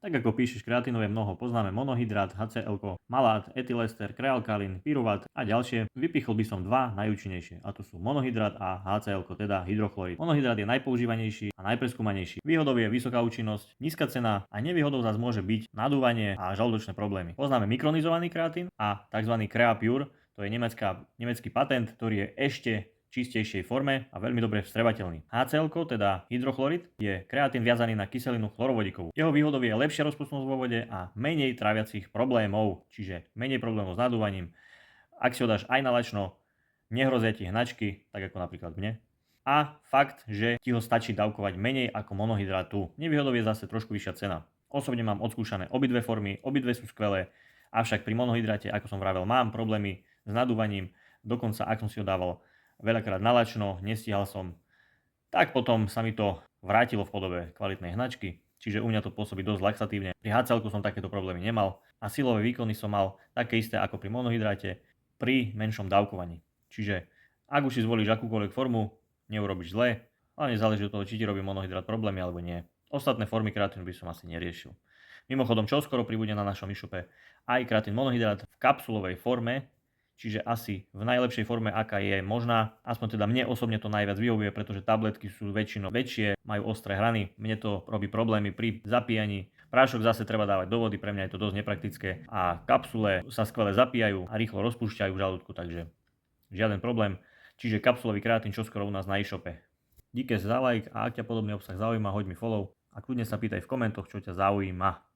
Tak ako píšeš, kreatínov je mnoho, poznáme monohydrát, HCl, malát, etylester, krealkalín, pyruvat a ďalšie. Vypichol by som dva najúčinnejšie, a to sú monohydrát a HCl, teda hydrochlorid. Monohydrát je najpoužívanejší a najpreskúmanejší. Výhodou je vysoká účinnosť, nízka cena a nevýhodou zase môže byť nadúvanie a žalúdočné problémy. Poznáme mikronizovaný kreatín a tzv. Creapure, to je nemecký patent, ktorý je ešte čistejšej forme a veľmi dobre vstrebateľný. HCl, teda hydrochlorid, je kreatín viazaný na kyselinu chlorovodíkovú. Jeho výhodou je lepšia rozpustnosť vo vode a menej tráviacich problémov, čiže menej problémov s nadúvaním. Ak si ho dáš aj na lačno, nehrozia ti hnačky, tak ako napríklad mne. A fakt, že ti ho stačí dávkovať menej ako monohydrátu. Nevýhodou je zase trošku vyššia cena. Osobne mám odskúšané obidve formy, obidve sú skvelé, avšak pri monohydráte, ako som vravel, mám problémy s nadúvaním, dokonca ak som si ho dával veľakrát na lačno, nestíhal som, tak potom sa mi to vrátilo v podobe kvalitnej hnačky, čiže u mňa to pôsobí dosť laxatívne. Pri HCl som takéto problémy nemal a silové výkony som mal také isté ako pri monohydráte pri menšom dávkovaní. Čiže ak už si zvolíš akúkoľvek formu, neurobíš zle, hlavne záleží od toho, či ti robí monohydrát problémy alebo nie. Ostatné formy kreatínu by som asi neriešil. Mimochodom, čoskoro pribude na našom e-shope aj kreatín monohydrát v kapsulovej forme, čiže asi v najlepšej forme, aká je možná. Aspoň teda mne osobne to najviac vyhovuje, pretože tabletky sú väčšinou väčšie, majú ostré hrany. Mne to robí problémy pri zapíjaní. Prášok zase treba dávať do vody, pre mňa je to dosť nepraktické. A kapsule sa skvele zapíjajú a rýchlo rozpúšťajú v žalúdku, takže žiaden problém. Čiže kapsulový kreatín čoskoro u nás na e-shope. Díky za like a ak ťa podobný obsah zaujíma, hoď mi follow a kľudne sa pýtaj v komentoch, čo ťa zaujíma.